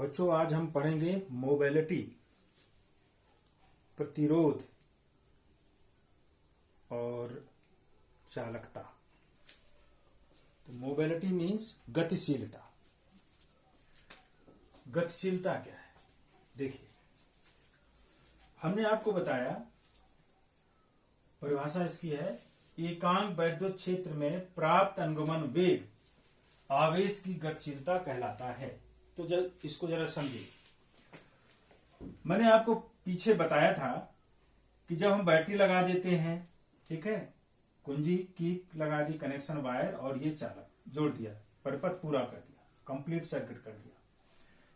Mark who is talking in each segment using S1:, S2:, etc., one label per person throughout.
S1: बच्चों आज हम पढ़ेंगे मोबिलिटी, प्रतिरोध और चालकता। तो मोबिलिटी मीन्स गतिशीलता। गतिशीलता क्या है? देखिए, हमने आपको बताया परिभाषा इसकी है, एकांक वैद्युत क्षेत्र में प्राप्त अनुगमन वेग आवेश की गतिशीलता कहलाता है। तो इसको जरा समझिए। मैंने आपको पीछे बताया था कि जब हम बैटरी लगा देते हैं, ठीक है, कुंजी की लगा दी, कनेक्शन वायर और ये चालक जोड़ दिया, परिपथ पूरा कर दिया, कंप्लीट सर्किट कर दिया।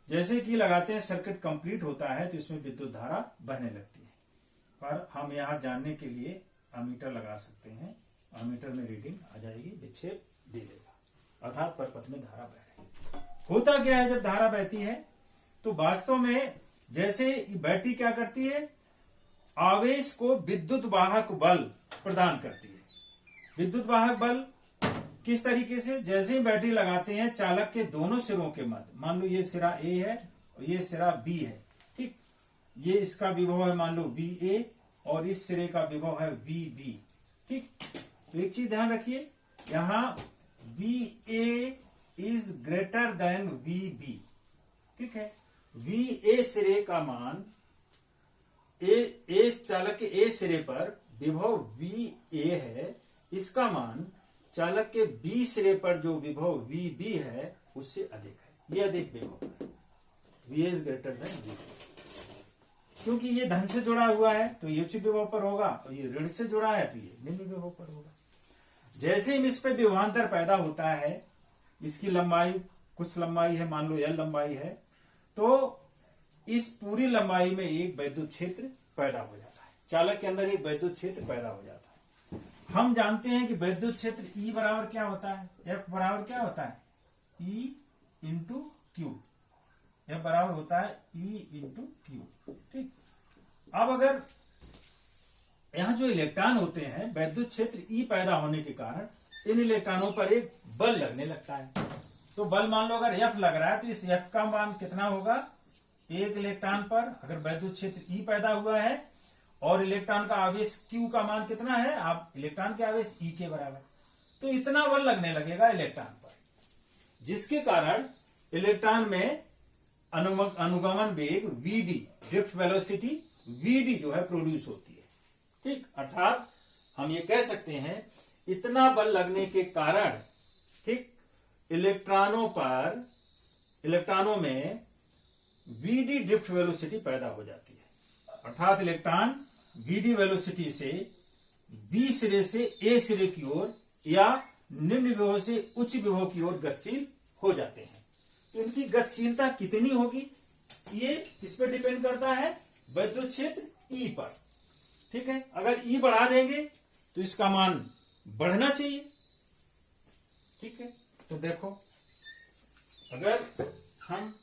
S1: जैसे कि लगाते हैं सर्किट कंप्लीट होता है तो इसमें विद्युत धारा बहने लगती है। पर हम यहाँ जानने के लिए अमीटर लगा सकते हैं। अमीटर में रीडिंग आ जाएगी, विक्षेप दे देगा, अर्थात परिपथ में धारा बह रही है। होता क्या है, जब धारा बहती है तो वास्तव में जैसे बैटरी क्या करती है, आवेश को विद्युत वाहक बल प्रदान करती है। विद्युत वाहक बल किस तरीके से? जैसे ही बैटरी लगाते हैं, चालक के दोनों सिरों के मध्य, मान लो ये सिरा ए है और ये सिरा बी है, ठीक, ये इसका विभव है मान लो वी ए और इस सिरे का विभव है वी बी, ठीक। तो एक चीज ध्यान रखिए, यहां V A is greater than V B, ठीक है। वी ए सिरे का मान ए चालक के ए सिरे पर विभव वी ए है, इसका मान चालक के बी सिरे पर जो विभव वी बी है उससे अधिक है। ये अधिक विभव है, V is greater than V. क्योंकि ये धन से जुड़ा हुआ है तो ये उच्च विभव पर होगा, और ये ऋण से जुड़ा है तो ये निम्न विभव पर होगा। जैसे ही इस पे विभवांतर पैदा होता है, इसकी लंबाई कुछ लंबाई है, मान लो L लंबाई है, तो इस पूरी लंबाई में एक वैद्युत क्षेत्र पैदा हो जाता है। चालक के अंदर एक वैद्युत क्षेत्र पैदा हो जाता है। हम जानते हैं कि वैद्युत क्षेत्र E बराबर क्या होता है, F बराबर क्या होता है, E इंटू क्यू। F बराबर होता है E इंटू क्यू, ठीक। अब अगर यहां जो इलेक्ट्रॉन होते हैं, वैद्युत क्षेत्र E पैदा होने के कारण इन इलेक्ट्रॉनों पर एक बल लगने लगता है। तो बल मान लो अगर F लग रहा है तो इस F का मान कितना होगा, एक इलेक्ट्रॉन पर अगर वैद्युत क्षेत्र E पैदा हुआ है और इलेक्ट्रॉन का आवेश Q का मान कितना है, आप इलेक्ट्रॉन के आवेश E के बराबर, तो इतना बल लगने लगेगा इलेक्ट्रॉन पर, जिसके कारण इलेक्ट्रॉन में अनुगमन वेग Vd, ड्रिफ्ट वेलोसिटी Vd जो है प्रोड्यूस होती है, ठीक। अर्थात हम ये कह सकते हैं इतना बल लगने के कारण, ठीक, इलेक्ट्रॉनों में Vd ड्रिफ्ट वेलोसिटी पैदा हो जाती है। अर्थात इलेक्ट्रॉन Vd वेलोसिटी से B सिरे से A सिरे की ओर या निम्न विभव से उच्च विभव की ओर गतिशील हो जाते हैं। तो इनकी गतिशीलता कितनी होगी, ये किस पे डिपेंड करता है, वैद्युत क्षेत्र E पर, ठीक है। अगर E बढ़ा देंगे तो इसका मान बढ़ना चाहिए, ठीक है। तो देखो, अगर हम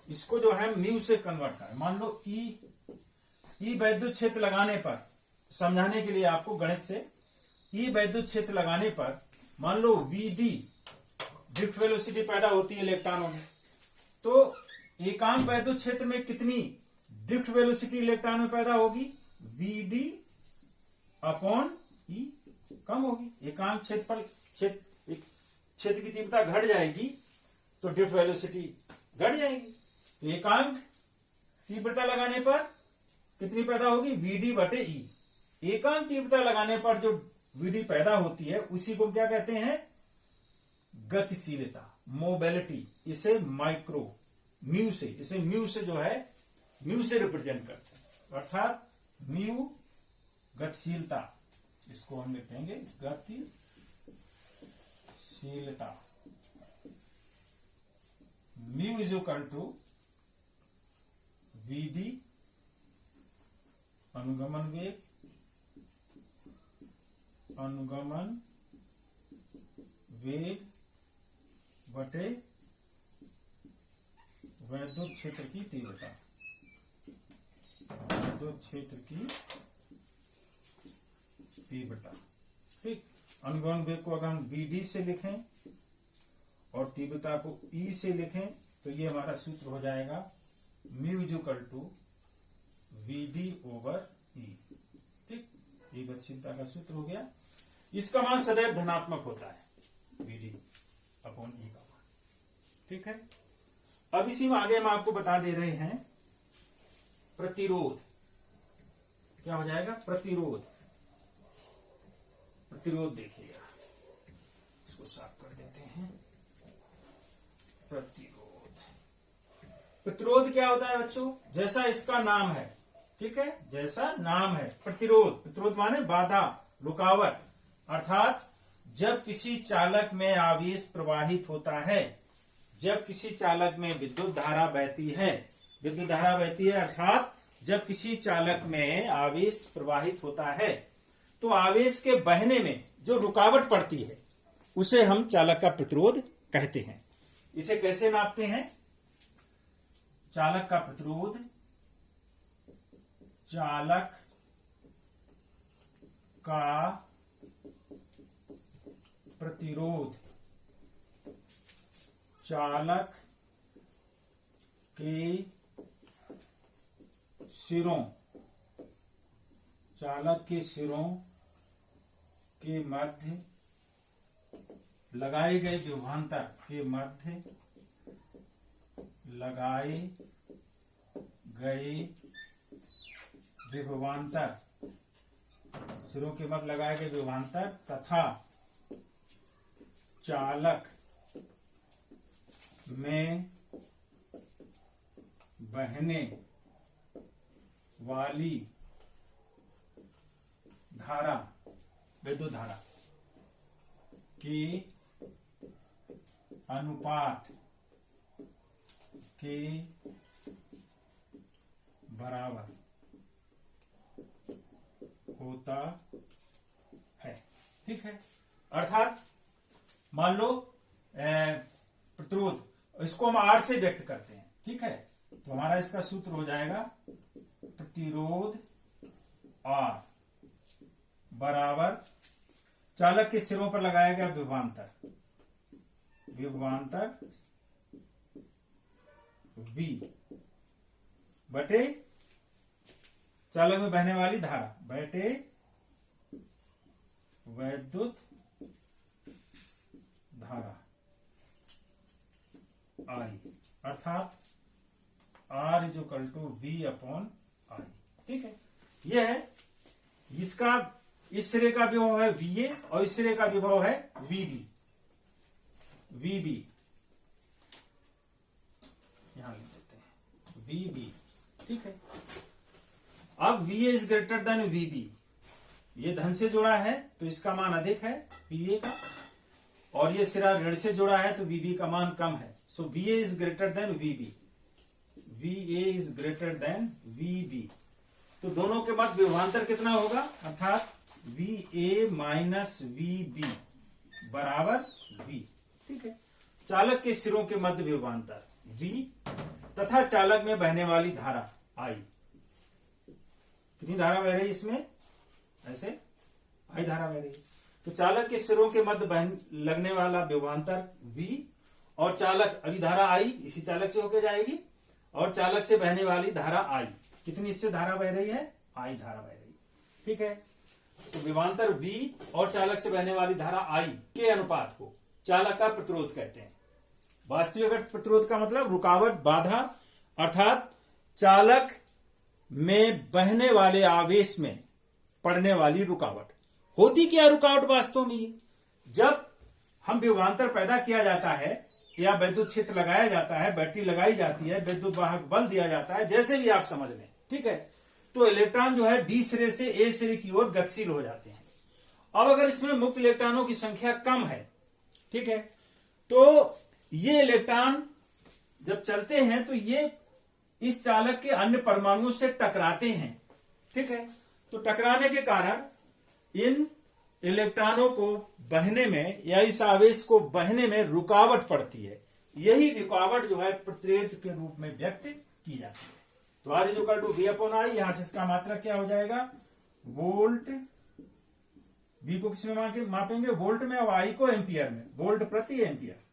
S1: इसको जो है म्यू से कन्वर्ट करें, मान लो E वैद्युत क्षेत्र लगाने पर, समझाने के लिए आपको गणित से, E वैद्युत क्षेत्र लगाने पर मान लो Vd ड्रिफ्ट वेलोसिटी पैदा होती है इलेक्ट्रॉनों में, तो एकांक वैद्युत क्षेत्र में कितनी ड्रिफ्ट वेलोसिटी इलेक्ट्रॉन में पैदा होगी, Vd अपॉन E कम होगी। एकांक क्षेत्र की तीव्रता घट जाएगी तो ड्रिफ्ट वेलोसिटी घट जाएगी। तो एकांक तीव्रता लगाने पर कितनी पैदा होगी, Vd बटे E। एकांक तीव्रता लगाने पर जो Vd पैदा होती है उसी को क्या कहते हैं, गतिशीलता, मोबिलिटी। इसे माइक्रो म्यू से, इसे म्यू से जो है म्यू से रिप्रेजेंट करते हैं, अर्थात म्यू गतिशीलता, इसको हम लिखेंगे गतिशीलता। Mu is equal to Vd अनुगमन वेग बटे वैद्युत क्षेत्र की तीव्रता, वैद्युत क्षेत्र की तीव्रता, ठीक। अनुगमन वेग को अगर हम Vd से लिखें और तीव्रता को ई से लिखें तो ये हमारा सूत्र हो जाएगा mu equal to VD over E. ठीक, ये गतिशीलता का सूत्र हो गया। इसका मान सदैव धनात्मक होता है, वीडी अपॉन ई का मान। ठीक है, अब इसी में आगे हम आपको बता दे रहे हैं प्रतिरोध। क्या हो जाएगा? प्रतिरोध। प्रतिरोध देखिएगा, इसको साफ कर देते हैं। प्रतिरोध, प्रतिरोध क्या होता है बच्चों? जैसा इसका नाम है, ठीक है, जैसा नाम है प्रतिरोध। प्रतिरोध माने बाधा, रुकावट। अर्थात जब किसी चालक में आवेश प्रवाहित होता है, जब किसी चालक में विद्युत धारा बहती है, विद्युत धारा बहती है अर्थात जब किसी चालक में आवेश प्रवाहित होता है, तो आवेश के बहने में जो रुकावट पड़ती है उसे हम चालक का प्रतिरोध कहते हैं। इसे कैसे नापते हैं? चालक का प्रतिरोध, चालक का प्रतिरोध, चालक के सिरों, चालक के सिरों के मध्य लगाए गए विभवांतर के मध्य लगाए गए विभवांतर, सिरों के मध्य लगाए गए विभवांतर तथा चालक में बहने वाली धारा, विद्युत धारा के अनुपात के बराबर होता है। ठीक है, अर्थात मान लो प्रतिरोध, इसको हम आर से व्यक्त करते हैं। ठीक है, तो हमारा इसका सूत्र हो जाएगा प्रतिरोध आर बराबर चालक के सिरों पर लगाया गया विभवांतर, विभवांतर V बटे चालक में बहने वाली धारा बटे वैद्युत धारा I, अर्थात R is equal to V upon I। ठीक है, यह है इसका, इस सिरे का विभव है VA और इस सिरे का विभव है VB, VB यहां लिख देते हैं VB। ठीक है, अब VA is greater then VB, ये धन से जुड़ा है तो इसका मान अधिक है VA का, और ये सिरा ऋण से जुड़ा है तो VB का मान कम है। सो VA is greater then VB, VA is greater then VB। तो दोनों के मध्य विभवांतर कितना होगा? अर्थात VA माइनस VB बराबर V। ठीक है, चालक के सिरों के मध्य विभवांतर V तथा चालक में बहने वाली धारा I। कितनी धारा बह रही इसमें? ऐसे I धारा बह रही है। तो चालक के सिरों के मध्य लगने वाला विभवांतर V और चालक, अभी धारा I इसी चालक से होकर जाएगी, और चालक से बहने वाली धारा I। कितनी इससे धारा बह रही है? I धारा बह रही है। ठीक है, तो विभवांतर V और चालक से बहने वाली धारा I के अनुपात को चालक का प्रतिरोध कहते हैं। वास्तविक प्रतिरोध का मतलब रुकावट, बाधा, अर्थात चालक में बहने वाले आवेश में पड़ने वाली रुकावट। होती क्या रुकावट वास्तव में? ये जब हम विभवांतर पैदा किया जाता है या विद्युत क्षेत्र लगाया जाता है, बैटरी लगाई जाती है, विद्युत वाहक बल दिया जाता है, जैसे भी आप समझ लें। ठीक है, तो इलेक्ट्रॉन जो है बी सिरे से ए सिरे की ओर गतिशील हो जाते हैं। अब अगर इसमें मुक्त इलेक्ट्रॉनों की संख्या कम है, ठीक है, तो ये इलेक्ट्रॉन जब चलते हैं तो ये इस चालक के अन्य परमाणुओं से टकराते हैं। ठीक है, तो टकराने के कारण इन इलेक्ट्रॉनों को बहने में या इस आवेश को बहने में रुकावट पड़ती है। यही रुकावट जो है प्रतिरोध के रूप में व्यक्त की जाती है। तो R is equal to V upon I, यहां से इसका मात्रक क्या हो जाएगा? वोल्ट। V को किसमें मापेंगे? वोल्ट में, और I को एम्पियर में, वोल्ट प्रति एम्पियर।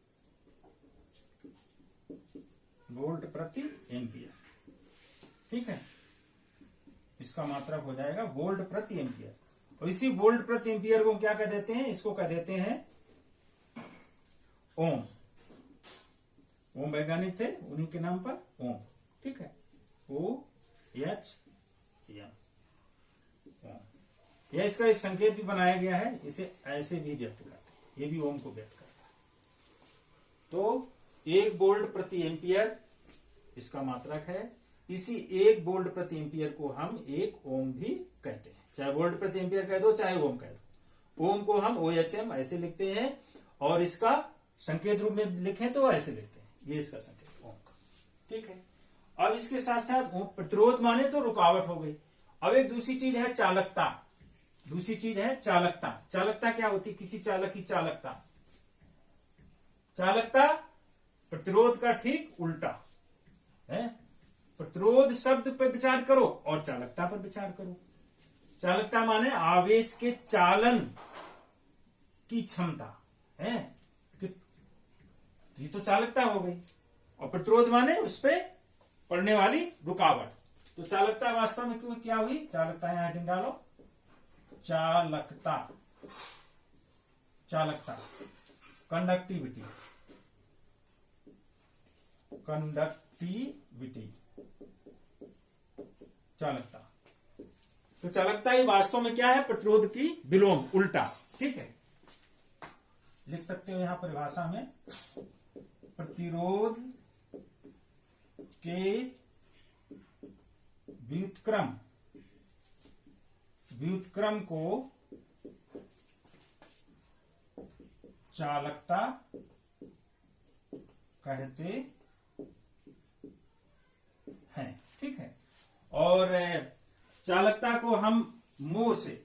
S1: वोल्ट प्रति एम्पियर। ठीक है, इसका मात्रक हो जाएगा वोल्ट प्रति एम्पियर। और इसी वोल्ट प्रति एम्पियर को क्या कह देते हैं, इसको कह देते हैं ओम। ओम वैज्ञानिक थे, उन्हीं के नाम पर ओम। ठीक है, OHM ओम। यह इसका एक संकेत भी बनाया गया है, इसे ऐसे भी व्यक्त करते हैं, ये भी ओम को व्यक्त करता है। तो 1 वोल्ट प्रति एम्पियर इसका मात्रक है। इसी 1 वोल्ट प्रति एम्पियर को हम 1 ओम भी कहते हैं, चाहे वोल्ट प्रति एम्पियर कह दो चाहे ओम कह दो। ओम को हम OHM ऐसे लिखते हैं, और इसका संकेत रूप में लिखें तो ऐसे लिखते हैं, ये इसका संकेत ओम का। ठीक है, अब इसके साथ साथ ओम प्रतिरोध माने तो रुकावट हो गई। अब एक दूसरी चीज है चालकता। दूसरी चीज है चालकता। चालकता क्या होती है, किसी चालक की चालकता। चालकता प्रतिरोध का ठीक उल्टा है। प्रतिरोध शब्द पर विचार करो और चालकता पर विचार करो। चालकता माने आवेश के चालन की क्षमता है, ये तो चालकता हो गई। और प्रतिरोध माने उस पर पड़ने वाली रुकावट। तो चालकता वास्तव में क्यों क्या हुई, चालकता यहां हेडिंग डालो, चालकता। चालकता कंडक्टिविटी, कंडक्टिविटी चालकता। तो चालकता ही वास्तव में क्या है, प्रतिरोध की विलोम, उल्टा। ठीक है, लिख सकते हो यहां परिभाषा में, प्रतिरोध के व्युत्क्रम को चालकता कहते हैं। ठीक है, और चालकता को हम मोह से,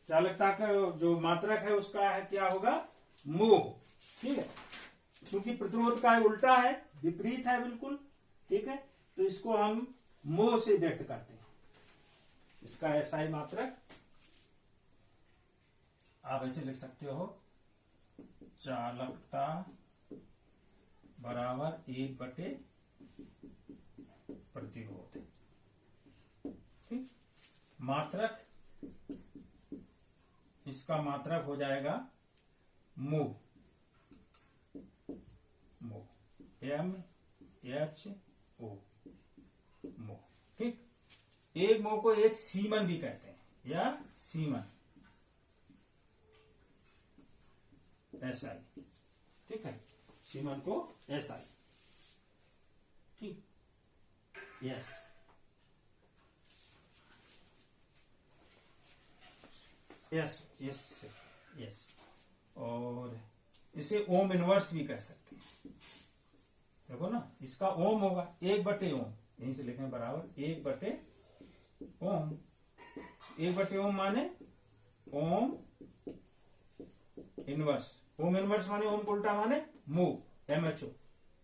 S1: चालकता का जो मात्रक है उसका है क्या होगा, मोह। ठीक है, क्योंकि प्रतिरोध का उल्टा है, विपरीत है बिल्कुल। ठीक है, तो इसको हम मोह से व्यक्त करते हैं। इसका SI मात्रक आप ऐसे लिख सकते हो, चालकता बराबर 1/प्रतिरोध। ठीक, मात्रक, इसका मात्रक हो जाएगा मोह। मोह, MHO मोह। ठीक, एक मोह को एक सीमन भी कहते हैं, या सीमन, SI। ठीक है, सीमन को SI। ठीक, यस यस यस यस। और इसे ओम इनवर्स भी कह सकते हैं। देखो ना, इसका ओम होगा 1/ओम, यहीं से लिखें बराबर 1/ओम। 1/ओम माने ओम इनवर्स। ओम इनवर्स माने ओम को उल्टा माने मोह, MHO,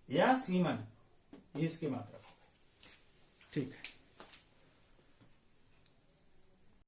S1: या सीमन, ये इसके मात्रक। ठीक है।